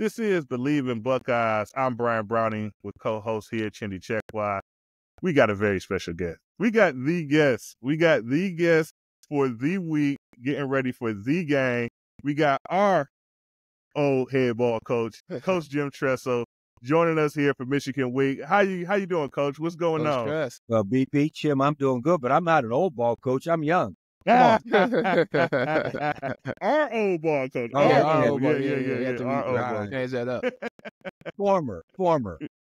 This is Believe in Buckeyes. I'm Brian Browning with co-host here, Chindy Checkwise. We got a very special guest. We got the guest. For the week, getting ready for the game. We got our old head ball coach, Coach Jim Tressel, joining us here for Michigan Week. How you doing, Coach? What's going on? Tress. Well, BP, Jim, I'm doing good, but I'm not an old ball coach. I'm young. Come on. Our old ball coach. Our old ball. Yeah. Our old ball. Change that up. Former,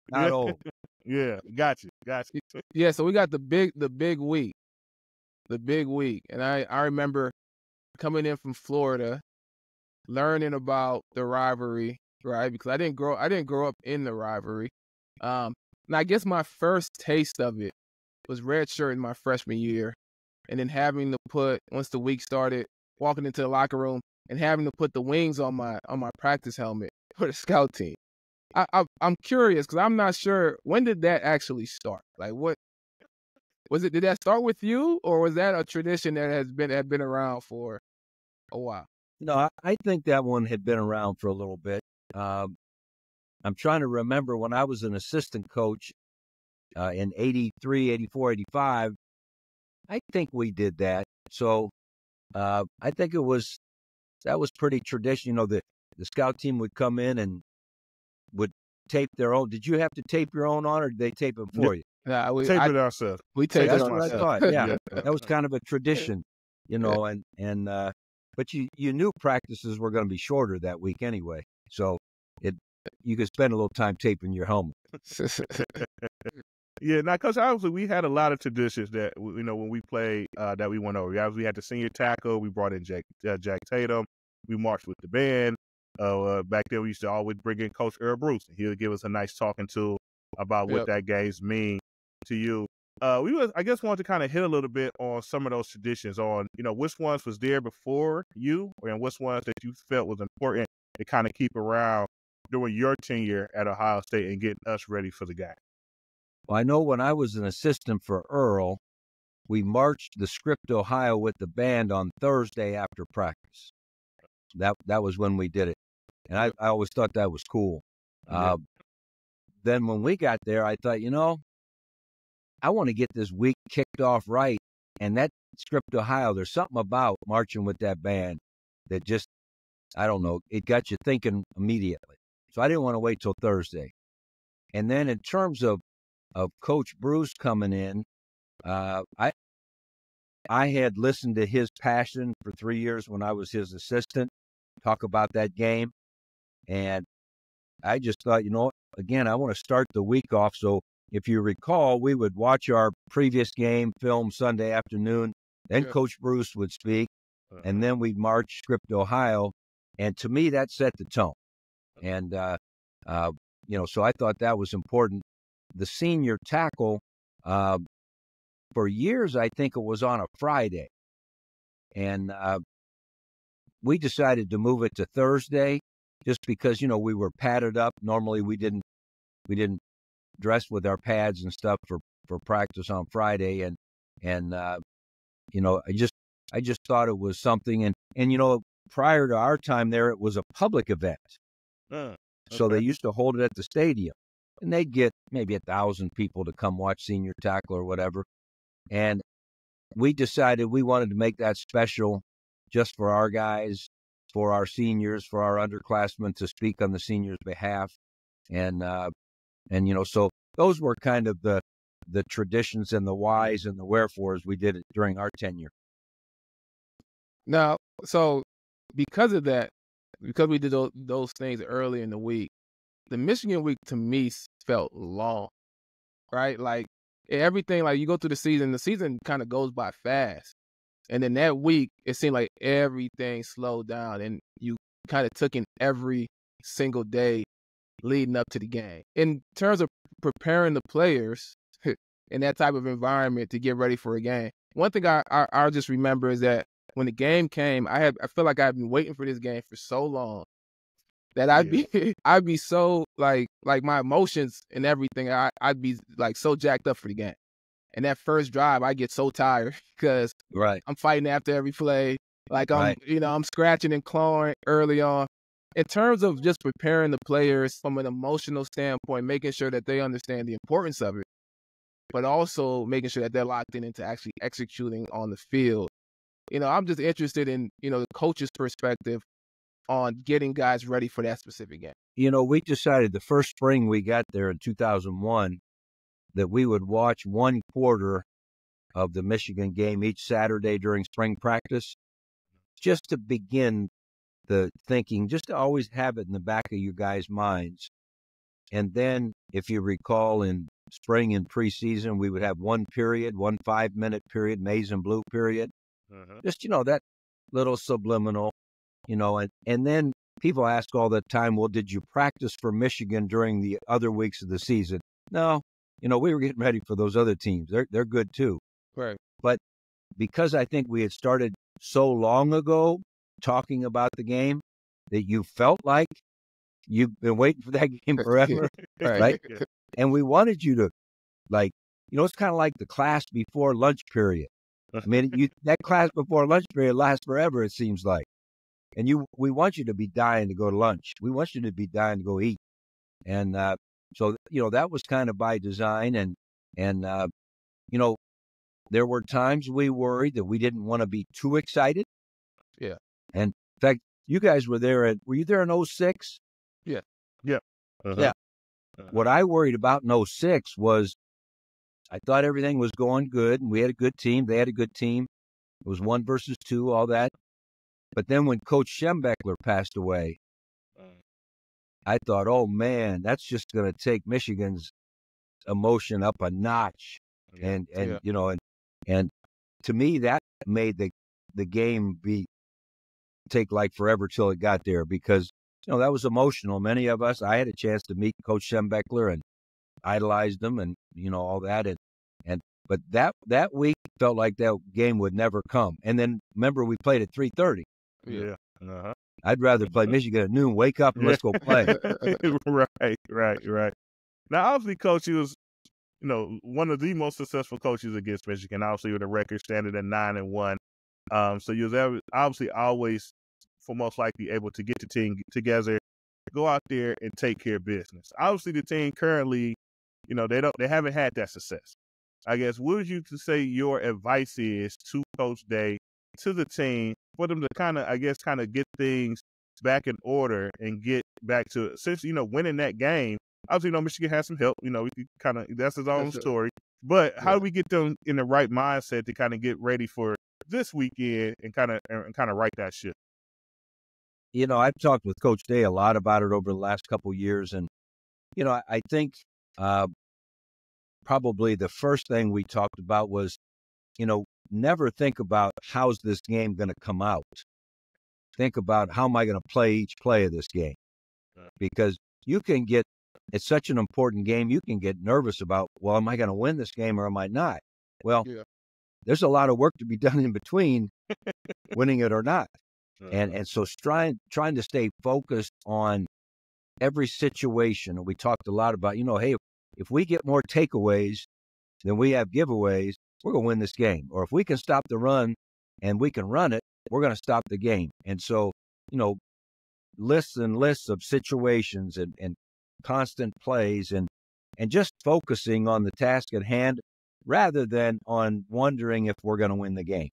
not old. Yeah, got you. Yeah, so we got the big week. The big week. And I remember coming in from Florida, learning about the rivalry, right? Because I didn't grow up in the rivalry. And I guess my first taste of it was redshirt in my freshman year. And then having to put, once the week started, walking into the locker room and having to put the wings on my practice helmet for the scout team. I'm curious because I'm not sure, when did that actually start? Like, what was it? Did that start with you, or was that a tradition that had been around for a while? No, I think that one had been around for a little bit. I'm trying to remember when I was an assistant coach in 83, 84, 85. I think we did that. So I think that was pretty traditional. The scout team would come in and would tape their own. Did you have to tape your own on, or did they tape them for you? Nah, Tape it ourselves. We taped That's it what I ourselves. thought. Yeah, that was kind of a tradition, but you knew practices were going to be shorter that week anyway. So you could spend a little time taping your helmet. Yeah, now, Coach, obviously we had a lot of traditions that, when we played that we went over. We had the senior tackle. We brought in Jack Tatum. We marched with the band. Back then, we used to always bring in Coach Earl Bruce. He would give us a nice talking to about what that games mean to you. I guess, wanted to kind of hit a little bit on some of those traditions, on, which ones was there before you, and which ones that you felt was important to kind of keep around during your tenure at Ohio State and getting us ready for the game. Well, I know when I was an assistant for Earl, we marched the script to Ohio with the band on Thursday after practice. That was when we did it. And I always thought that was cool. Yeah. Then when we got there, I thought, I want to get this week kicked off right. And that script to Ohio, there's something about marching with that band that just, I don't know, it got you thinking immediately. So I didn't want to wait till Thursday. And then in terms of Coach Bruce coming in, I had listened to his passion for 3 years when I was his assistant, talk about that game. And I just thought, again, I want to start the week off. So if you recall, we would watch our previous game film Sunday afternoon. Then Coach Bruce would speak, and then we'd march script to Ohio. And to me, that set the tone. And, so I thought that was important. The senior tackle, for years, I think it was on a Friday. And we decided to move it to Thursday just because, we were padded up. Normally we didn't dress with our pads and stuff for practice on Friday. And I just thought it was something. And prior to our time there, it was a public event. So they used to hold it at the stadium. And they'd get maybe 1,000 people to come watch senior tackle or whatever. And we decided we wanted to make that special just for our guys, for our seniors, for our underclassmen to speak on the seniors' behalf. And so those were kind of the traditions and the whys and the wherefores we did it during our tenure. Now, so because of that, because we did those things early in the week, the Michigan week to me felt long, right? Like everything, like you go through the season kind of goes by fast. And then that week, it seemed like everything slowed down and you kind of took in every single day leading up to the game. In terms of preparing the players in that type of environment to get ready for a game, one thing I just remember is that when the game came, I feel like I've been waiting for this game for so long that I'd be so like my emotions and everything, I'd be like so jacked up for the game. And that first drive, I get so tired because I'm fighting after every play. Like I'm scratching and clawing early on. in terms of just preparing the players from an emotional standpoint, making sure that they understand the importance of it, but also making sure that they're locked into actually executing on the field. I'm just interested in, the coach's perspective on getting guys ready for that specific game. We decided the first spring we got there in 2001 that we would watch one quarter of the Michigan game each Saturday during spring practice, just to begin the thinking, just to always have it in the back of your guys' minds. And then, if you recall, in spring and preseason, we would have one 5-minute period, maize and blue period. Just, that little subliminal, and then people ask all the time, well, did you practice for Michigan during the other weeks of the season? No, we were getting ready for those other teams. They're good too. Right. But because I think we had started so long ago talking about the game that you felt like you've been waiting for that game forever, right? And we wanted you to, it's kind of like the class before lunch period. I mean, that class before lunch period lasts forever, it seems like. And we want you to be dying to go to lunch. We want you to be dying to go eat. And so, that was kind of by design. And there were times we worried that we didn't want to be too excited. Yeah. And in fact, you guys were you there in 06? Yeah. Yeah. Yeah. What I worried about in 06 was I thought everything was going good and we had a good team. They had a good team. It was 1 versus 2, all that. But then when Coach Schembechler passed away, I thought, oh, man, that's just going to take Michigan's emotion up a notch. Yeah. And to me, that made the game take forever till it got there because, that was emotional. Many of us, I had a chance to meet Coach Schembechler and idolized him and, all that. But that week felt like that game would never come. And then remember, we played at 3:30. Yeah. I'd rather play Michigan at noon. Wake up and let's go play. Right. Now, obviously, Coach, he was, one of the most successful coaches against Michigan. Obviously, with a record standing at 9-1. So you was obviously always, for most likely, able to get the team together, go out there and take care of business. Obviously, the team currently, they haven't had that success. I guess, what would you say your advice is to Coach Day, to the team, for them to kind of get things back in order and get back to it? Since, winning that game, obviously, Michigan has some help. We could that's his own story. But how do we get them in the right mindset to kind of get ready for this weekend and kind of right that ship? I've talked with Coach Day a lot about it over the last couple of years. And, I think probably the first thing we talked about was, never think about how's this game going to come out. Think about how am I going to play each play of this game? Because it's such an important game, you can get nervous about, well, am I going to win this game or am I not? Well, there's a lot of work to be done in between winning it or not. And so trying to stay focused on every situation. And we talked a lot about, hey, if we get more takeaways than we have giveaways, we're going to win this game. Or if we can stop the run and we can run it, we're going to stop the game. And so, lists and lists of situations and constant plays and just focusing on the task at hand rather than on wondering if we're going to win the game.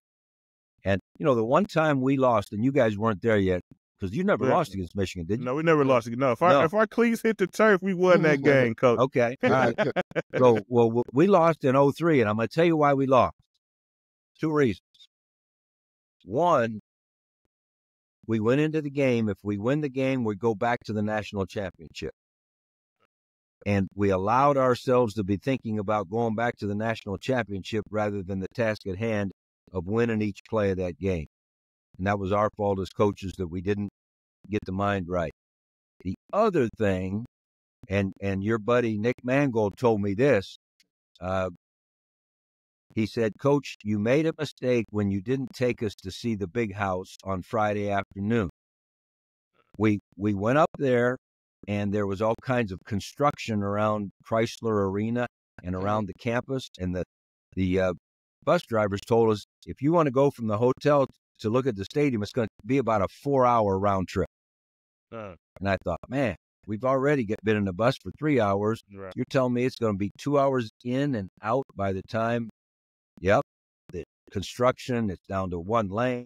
And, the one time we lost, and you guys weren't there yet, because you never lost against Michigan, did you? No, we never lost. No, if our cleats hit the turf, we won that game, Coach. Okay. All right. So, we lost in 03, and I'm going to tell you why we lost. 2 reasons. One, we went into the game. If we win the game, we go back to the national championship. And we allowed ourselves to be thinking about going back to the national championship rather than the task at hand of winning each play of that game. And that was our fault as coaches that we didn't get the mind right. The other thing, and your buddy Nick Mangold told me this, he said, Coach, you made a mistake when you didn't take us to see the big house on Friday afternoon. We went up there, and there was all kinds of construction around Chrysler Arena and around the campus, and the bus drivers told us, if you want to go from the hotel to look at the stadium, it's going to be about a 4-hour round trip. And I thought, man, we've already been in the bus for 3 hours. Right. You're telling me it's going to be 2 hours in and out by the time, the construction, it's down to one lane,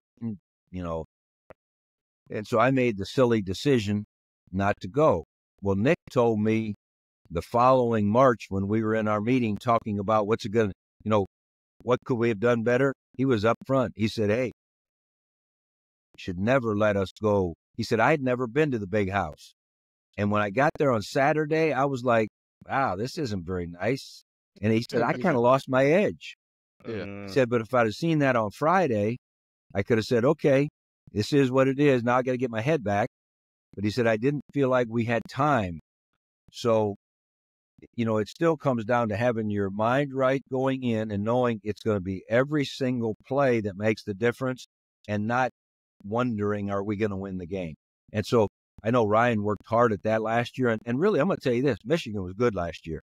And so I made the silly decision not to go. Well, Nick told me the following March when we were in our meeting talking about what could we have done better? He was up front. He said, hey, you should never let us go. He said, I had never been to the big house. And when I got there on Saturday, I was like, wow, this isn't very nice. And he said, I kind of lost my edge. Yeah. He said, but if I'd have seen that on Friday, I could have said, okay, this is what it is. Now I got to get my head back. But he said, I didn't feel like we had time. So, it still comes down to having your mind right going in and knowing it's going to be every single play that makes the difference and not wondering, are we going to win the game? And so I know Ryan worked hard at that last year. And really, I'm going to tell you this, Michigan was good last year.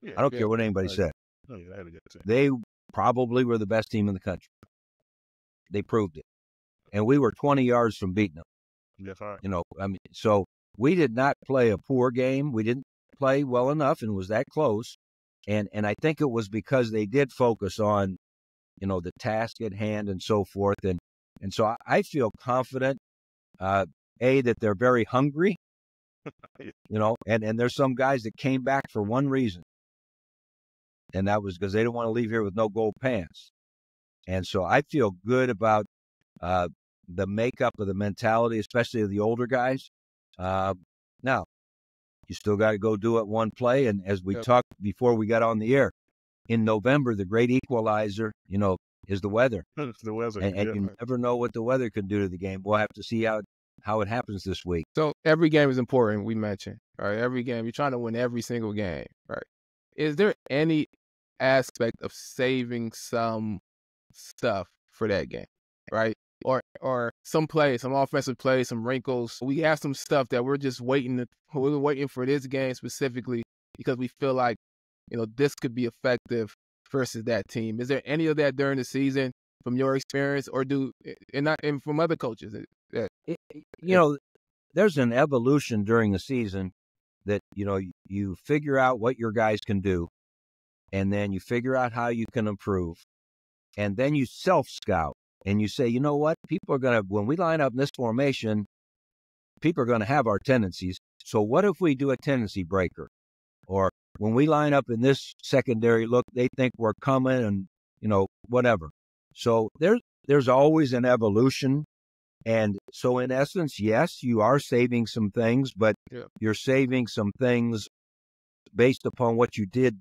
Yeah, I don't care what anybody said. Oh, yeah, had a good team. They probably were the best team in the country. They proved it. And we were 20 yards from beating them. That's right. So we did not play a poor game. We didn't play well enough and was that close. And I think it was because they did focus on, the task at hand and so forth. And so I feel confident, that they're very hungry, and there's some guys that came back for one reason. And that was because they didn't want to leave here with no gold pants. And so I feel good about the makeup of the mentality, especially of the older guys. Now, you still got to go do it one play. And as we talked before we got on the air, in November, the great equalizer, is the weather. It's the weather. And you never know what the weather can do to the game. We'll have to see how it happens this week. So every game is important, we mentioned, right? Every game, you're trying to win every single game, right? Is there any aspect of saving some stuff for that game, right? Or some play, some offensive play, some wrinkles. We have some stuff that we're just waiting for this game specifically because we feel like, this could be effective versus that team. Is there any of that during the season from your experience and from other coaches? There's an evolution during the season that, you figure out what your guys can do, and then you figure out how you can improve, and then you self-scout. And you say, you know what? People are going to, when we line up in this formation, people are going to have our tendencies. So what if we do a tendency breaker? Or when we line up in this secondary look, they think we're coming and, whatever. So there's always an evolution. And so in essence, yes, you are saving some things, but you're saving some things based upon what you did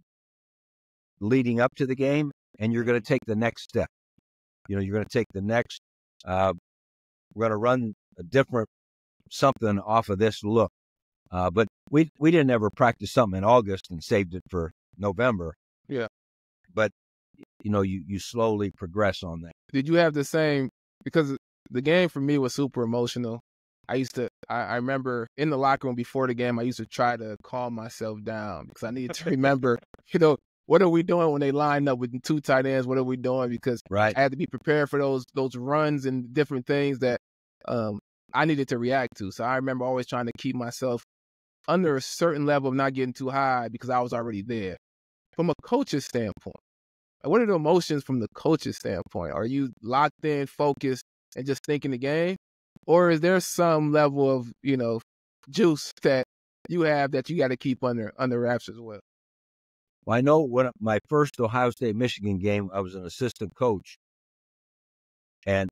leading up to the game, and you're going to take the next step. You're going to take the next, we're going to run a different something off of this look. But we didn't ever practice something in August and saved it for November. Yeah. But, you slowly progress on that. Did you have the same, because the game for me was super emotional. I remember in the locker room before the game, I used to try to calm myself down because I needed to remember, what are we doing when they line up with two tight ends? What are we doing? Because I had to be prepared for those runs and different things that I needed to react to. So I remember always trying to keep myself under a certain level of not getting too high because I was already there. From a coach's standpoint, what are the emotions from the coach's standpoint? Are you locked in, focused, and just thinking the game? Or is there some level of, juice that you have that you got to keep under wraps as well? Well, I know when my first Ohio State-Michigan game, I was an assistant coach. And,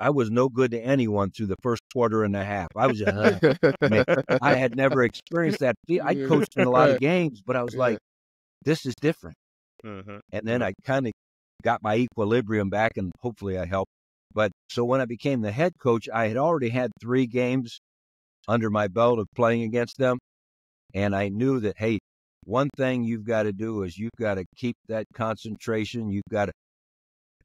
I was no good to anyone through the first quarter and a half. I was I had never experienced that. I coached in a lot of games, but I was like, this is different. Mm-hmm. And then I kind of got my equilibrium back, and hopefully I helped. But so when I became the head coach, I had already had 3 games under my belt of playing against them. And I knew that, hey, one thing you've got to do is you've got to keep that concentration.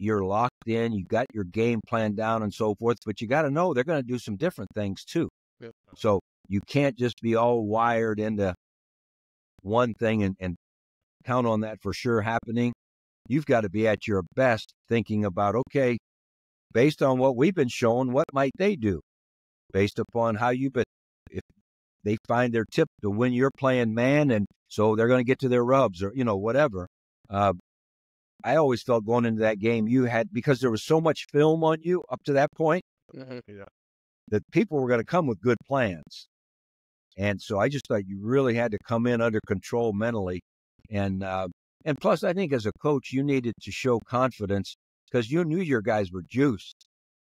You're locked in. You got your game plan down and so forth. But you got to know they're going to do some different things too. Yep. So you can't just be all wired into one thing and count on that for sure happening. You've got to be at your best thinking about, okay, based on what we've been shown, what might they do? based upon how you, but if they find their tip to when you're playing man, and so they're going to get to their rubs or, whatever. I always felt going into that game because there was so much film on you up to that point, that people were going to come with good plans. And so I just thought you really had to come in under control mentally. And plus, I think as a coach, you needed to show confidence because you knew your guys were juiced.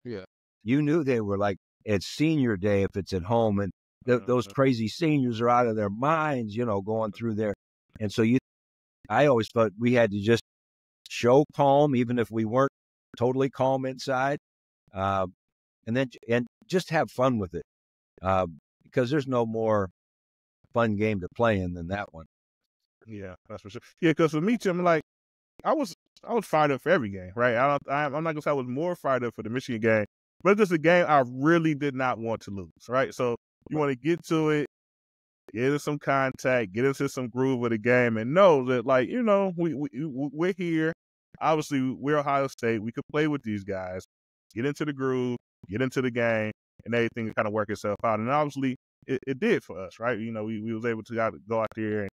Yeah. You knew they were like, it's senior day if it's at home. And those crazy seniors are out of their minds, going through there. And so I always thought we had to just show calm, even if we weren't totally calm inside. And just have fun with it. Because there's no more fun game to play in than that one. Yeah, that's for sure. Yeah, because for me, Tim, like I was fired up for every game, right? I'm not gonna say I was more fired up for the Michigan game, but it's just a game I really did not want to lose, right? So you want to get to it, get into some contact, get into some groove of the game, and know that, like, we're here. Obviously, we're Ohio State. We could play with these guys, get into the groove, get into the game, and everything kind of work itself out. And obviously, it did for us, right? We was able to go out there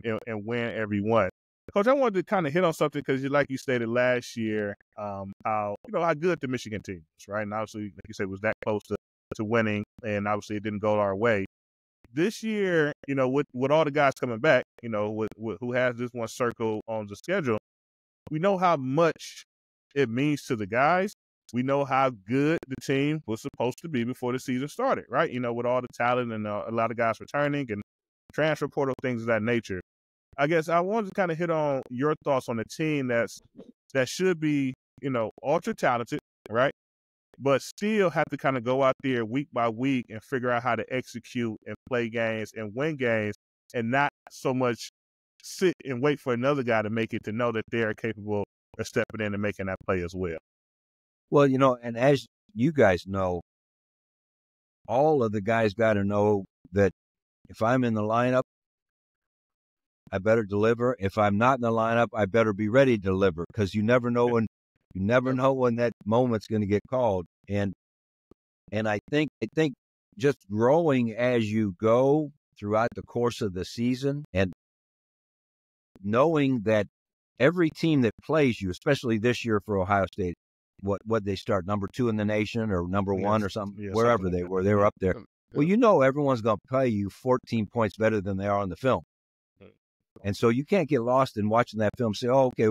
and win every one. Coach, I wanted to kind of hit on something because, like you stated last year, how good the Michigan team was, right? And obviously, like you said, was that close to winning, and obviously it didn't go our way. This year, with all the guys coming back, with who has this one circle on the schedule, we know how much it means to the guys. We know how good the team was supposed to be before the season started, right? With all the talent and a lot of guys returning and transfer portal, things of that nature. I guess I wanted to kind of hit on your thoughts on a team that should be, ultra talented, right? But still have to kind of go out there week by week and figure out how to execute and play games and win games, and not so much sit and wait for another guy to make it, to know that they're capable of stepping in and making that play as well. Well, and as you guys know, all of the guys got to know that if I'm in the lineup, I better deliver. If I'm not in the lineup, I better be ready to deliver, because you never know when that moment's going to get called. And I think just growing as you go throughout the course of the season, and knowing that every team that plays you, especially this year for Ohio State, what they start, number 2 in the nation or number 1 or something, wherever they were, they were up there. Well, everyone's going to play you 14 points better than they are on the film. And so you can't get lost in watching that film and say, oh, okay,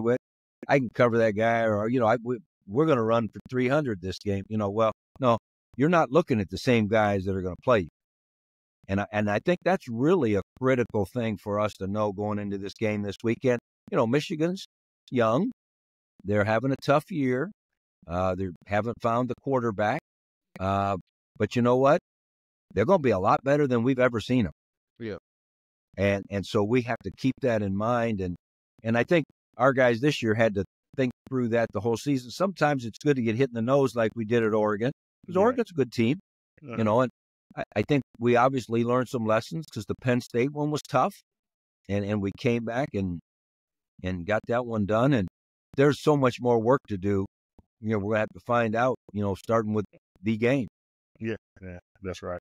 I can cover that guy, or, we're going to run for 300 this game. Well, no, you're not looking at the same guys that are going to play you. And I think that's really a critical thing for us to know going into this game this weekend. Michigan's young. They're having a tough year. They haven't found the quarterback. But you know what? They're going to be a lot better than we've ever seen them. Yeah. And so we have to keep that in mind. And I think our guys this year had to think through that the whole season. Sometimes it's good to get hit in the nose like we did at Oregon, because Oregon's a good team, and I think we obviously learned some lessons, because the Penn State one was tough, and we came back and got that one done. And there's so much more work to do. We're going to have to find out, starting with the game. Yeah, that's right.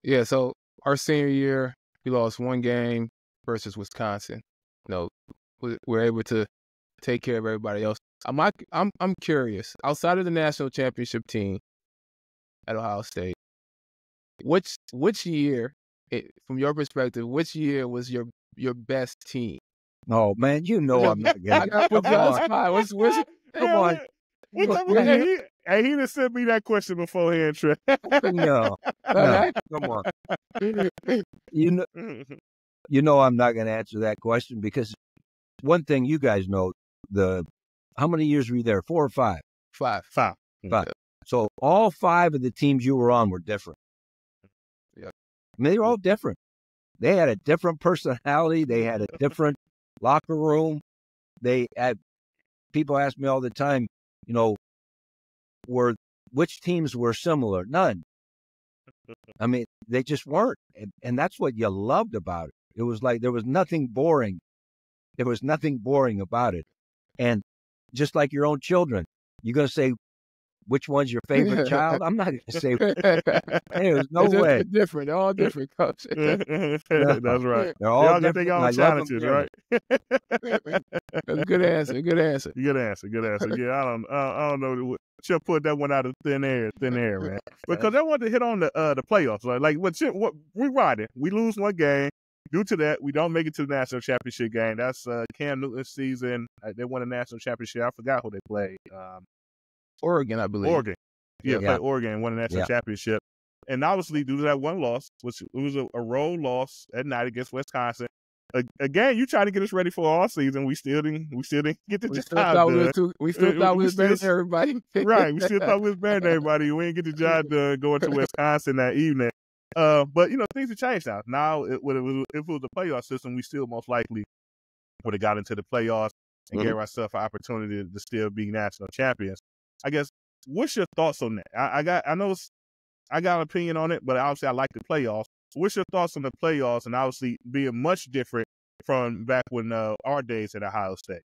Yeah, so our senior year, we lost one game versus Wisconsin. We're able to take care of everybody else. I'm curious. Outside of the national championship team at Ohio State, which year, from your perspective, which year was your best team? Oh man, I'm not getting. I got put you on the spot. Come on. Hey, he done sent me that question beforehand, Trey. No, come on. I'm not going to answer that question, because one thing you guys know, how many years were you there? 4 or 5? 5. 5. So all 5 of the teams you were on were different. Yeah. I mean, they were all different. They had a different personality. They had a different locker room. People ask me all the time, which teams were similar? None. I mean, they just weren't. And that's what you loved about it. It was like there was nothing boring. There was nothing boring about it. And just like your own children, you're going to say, which one's your favorite child. I'm not going to say. There's no It's just way. different. They're all different, Coach. No, That's right. they're They all all got different. their and I own love them challenges, dearly. right? That's a good answer. Good answer. Good answer. Good answer. Yeah, I don't know. She'll put that one out of thin air, man. Because I wanted to hit on the playoffs. Like what we riding. We lose one game. Due to that, we don't make it to the national championship game. That's Cam Newton's season. They won a national championship. I forgot who they played. Oregon, I believe. Oregon. Yeah, played Oregon and won a national championship. And obviously, due to that one loss, which it was a road loss at night against Wisconsin. Again, you try to get us ready for all season. We still didn't get the job done. We still thought we was better than everybody. Right. We still thought we was better than everybody. We didn't get the job done going to Wisconsin that evening. But things have changed now. Now, if it was a playoff system, we still most likely would have got into the playoffs and gave ourselves an opportunity to still be national champions. I guess. What's your thoughts on that? I got an opinion on it, but obviously I like the playoffs. What's your thoughts on the playoffs and obviously being much different from back when our days at Ohio State?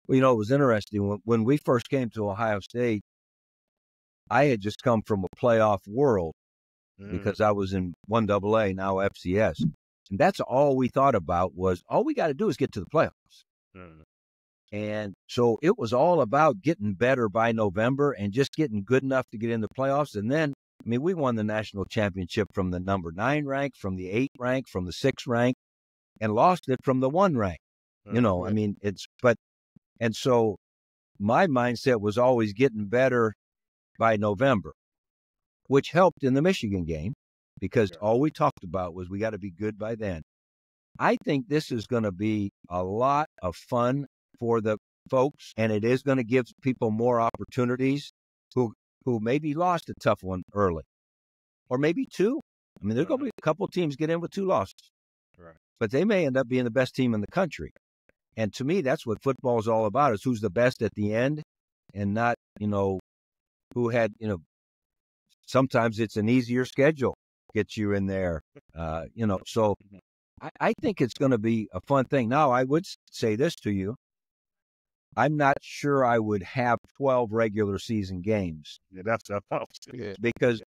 Well, it was interesting. When we first came to Ohio State, I had just come from a playoff world because I was in 1AA, now FCS. And that's all we thought about was all we got to do is get to the playoffs. And so it was all about getting better by November and just getting good enough to get in the playoffs. And then, we won the national championship from the number 9 rank, from the 8 rank, from the 6 rank, and lost it from the 1 rank. And so my mindset was always getting better by November, which helped in the Michigan game because all we talked about was we got to be good by then. I think this is going to be a lot of fun for the folks, and it is going to give people more opportunities who maybe lost a tough one early, or maybe 2. There's going to be a couple teams get in with 2 losses, but they may end up being the best team in the country. And to me, that's what football is all about: is who's the best at the end, and not who had Sometimes it's an easier schedule gets you in there, So I think it's going to be a fun thing. Now, I would say this to you. I'm not sure I would have 12 regular season games. Yeah, that's tough. Because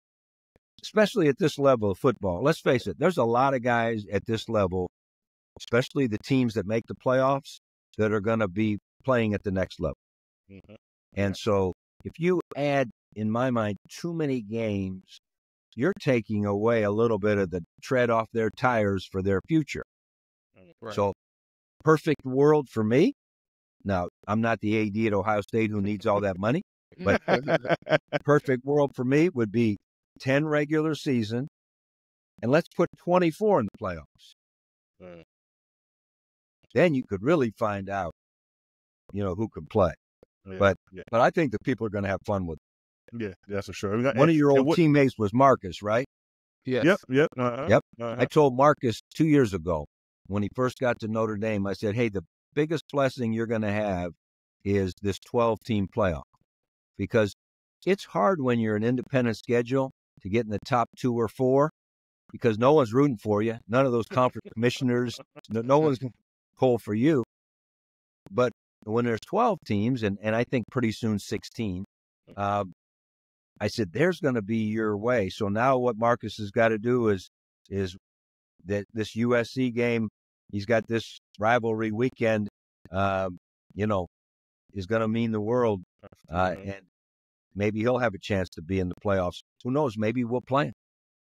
especially at this level of football, let's face it, there's a lot of guys at this level, especially the teams that make the playoffs, that are going to be playing at the next level. And so if you add, in my mind, too many games, you're taking away a little bit of the tread off their tires for their future. So perfect world for me. Now, I'm not the AD at Ohio State who needs all that money, but perfect world for me would be 10 regular season, and let's put 24 in the playoffs. Then you could really find out, who can play. But I think the people are going to have fun with it. Yeah, that's for sure. One of your old teammates was Marcus, right? Yes. Yep. I told Marcus 2 years ago when he first got to Notre Dame, I said, hey, the biggest blessing you're going to have is this 12-team playoff, because it's hard when you're an independent schedule to get in the top 2 or 4 because no one's rooting for you. None of those conference commissioners, no one's pull for you. But when there's 12 teams, and I think pretty soon 16, I said, there's going to be your way. So now what Marcus has got to do is that this USC game, he's got this rivalry weekend, is going to mean the world. And maybe he'll have a chance to be in the playoffs. Who knows? Maybe we'll play him.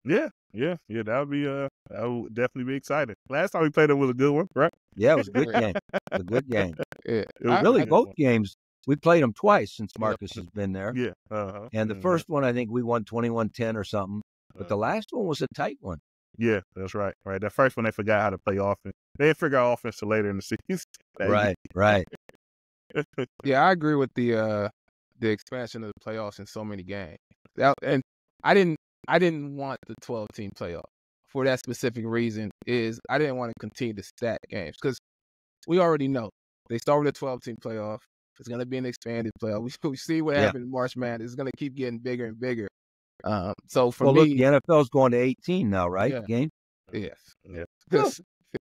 Yeah. That would definitely be exciting. Last time we played it was a good one, right? Yeah, it was a good game. A good game. Yeah. Both games, we played them twice since Marcus has been there. Yeah. And the first one, I think we won 21-10 or something. But the last one was a tight one. Yeah, that's right. Right. That first one, they forgot how to play offense. They didn't figure out offense till later in the season. Right. Yeah, I agree with the expansion of the playoffs in so many games. And I didn't want the 12-team playoff for that specific reason. Is I didn't want to continue to stack games because we already know they start with a 12-team playoff. It's going to be an expanded playoff. We see what happened in March Madness. It's going to keep getting bigger and bigger. So for me, look, the NFL's going to 18 now, right? Yeah. Game. Yes.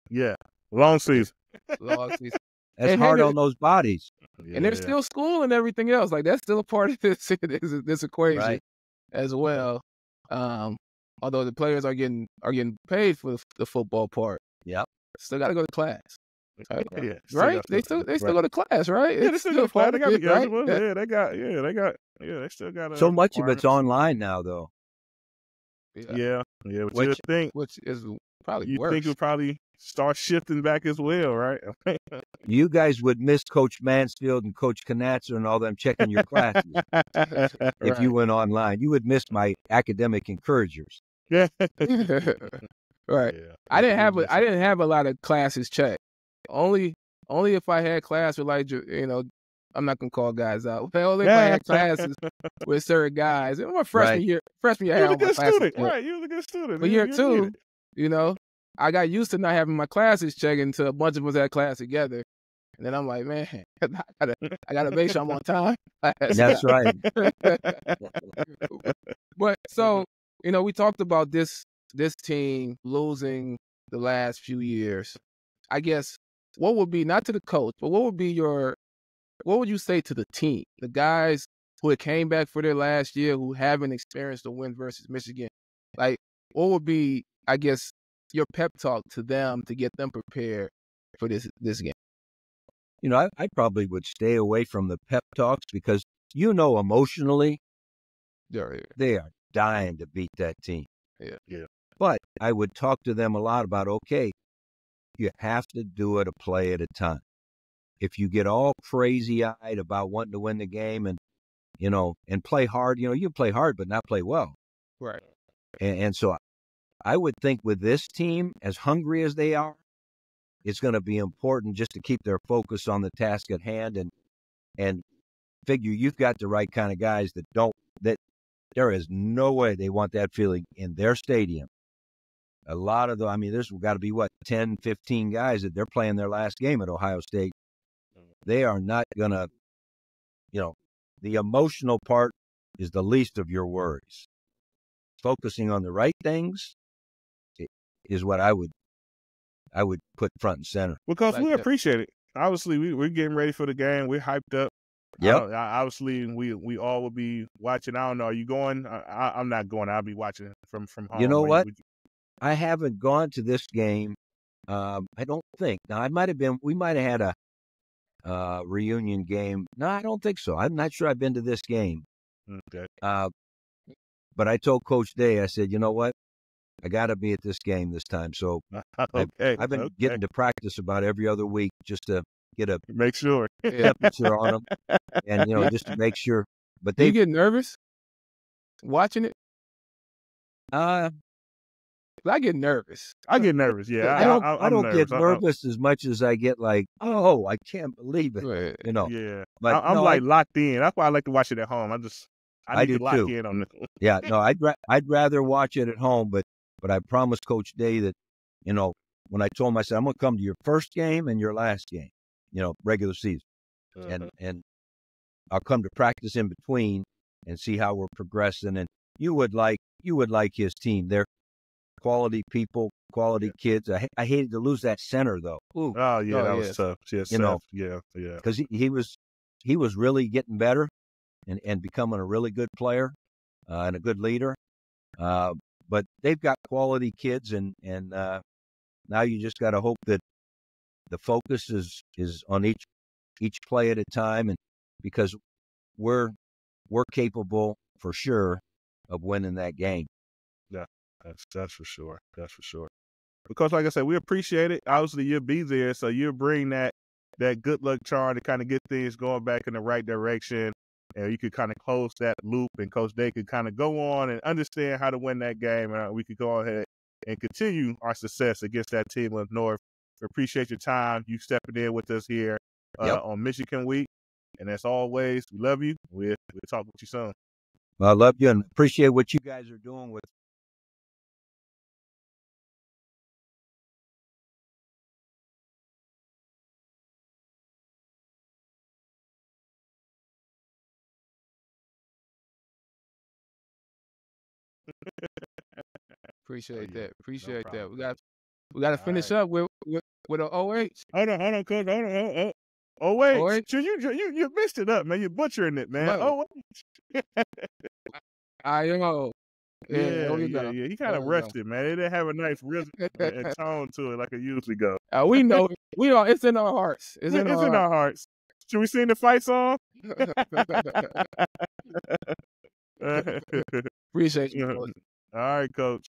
Yeah. Long season. Long season. That's And hard hey, on those bodies. and there's still school and everything else. Like that's still a part of this equation Right. as well. Although the players are getting paid for the football part. Yep. Still got to go to class. Right? Yeah, Right? They still go to class, right? Yeah, they still go to class. They got to be right? eligible. Yeah, they still got So much of it's online now, though. Yeah. But you think, which is probably you worse. think it'll probably start shifting back as well, right? You guys would miss Coach Mansfield and Coach Knatzer and all them checking your classes if you went online. You would miss my academic encouragers. Yeah. Right. Yeah. I didn't have a lot of classes checked. Only if I had class with like, I'm not gonna call guys out. Only if I had classes with certain guys. In my freshman year, You was a good student, checked. right? You was a good student. But year two, I got used to not having my classes checked until a bunch of us had class together. And then I'm like, man, I gotta make sure I'm on time. That's right. But so, we talked about this team losing the last few years. I guess what would be, not to the coach, but what would you say to the team, the guys who had came back for their last year, who haven't experienced a win versus Michigan? Like, what would be, I guess, your pep talk to them to get them prepared for this game? I probably would stay away from the pep talks because, emotionally, they are dying to beat that team. Yeah. But I would talk to them a lot about, okay, you have to do it a play at a time. If you get all crazy-eyed about wanting to win the game and play hard, you play hard but not play well. Right. And so I would think with this team, as hungry as they are, it's going to be important just to keep their focus on the task at hand and figure you've got the right kind of guys that there is no way they want that feeling in their stadium. A lot of there's got to be 10, 15 guys that they're playing their last game at Ohio State. They are not going to, the emotional part is the least of your worries. Focusing on the right things is what I would put front and center. Because we appreciate it. Obviously, we're getting ready for the game. We're hyped up. Yep. Obviously, we all will be watching. I don't know. Are you going? I'm not going. I'll be watching from home. You know what? I haven't gone to this game. I don't think. Now, we might have had a reunion game. No, I don't think so. I'm not sure I've been to this game. Okay. But I told Coach Day, I said, you know what? I got to be at this game this time. So I've been getting to practice about every other week just to get a make sure temperature on them, and just to make sure. But do you get nervous watching it? I get nervous. I get nervous. Yeah, I don't get nervous as much as I get like, oh, I can't believe it. Right. Yeah, but I'm locked in. That's why I like to watch it at home. I need to lock in on this. Yeah, no, I'd rather watch it at home, but I promised Coach Day that, when I told him, I said, I'm going to come to your first game and your last game, regular season. And I'll come to practice in between and see how we're progressing. And you would like his team. They're quality people, quality kids. I hated to lose that center, though. Ooh. Oh, yeah, that was tough. Yeah. Because he was really getting better and becoming a really good player and a good leader. But they've got quality kids, and now you just got to hope that the focus is on each play at a time, and because we're capable for sure of winning that game. Yeah, that's for sure. That's for sure. Because like I said, we appreciate it. Obviously, you'll be there, so you'll bring that good luck charm to kind of get things going back in the right direction. And you could kind of close that loop, and Coach Day could kind of go on and understand how to win that game. And we could go ahead and continue our success against that team of North. We appreciate your time. You stepping in with us here on Michigan Week. And as always, we love you. We'll talk with you soon. Well, I love you and appreciate what you guys are doing with Appreciate that. No We got to finish up with an OH. Hold on, Coach. Hold on. Oh wait, Oh, wait. you messed it up, man. You're butchering it, man. What? Oh wait. I know. Yeah, Yeah, there we yeah, go. yeah. He kind There of we go. rushed it, man. It didn't have a nice rhythm and tone to it like it usually goes. We know. It's in our hearts. It's in It's our in hearts. our hearts. Should we sing the fight song? Appreciate you, Coach. All right, Coach.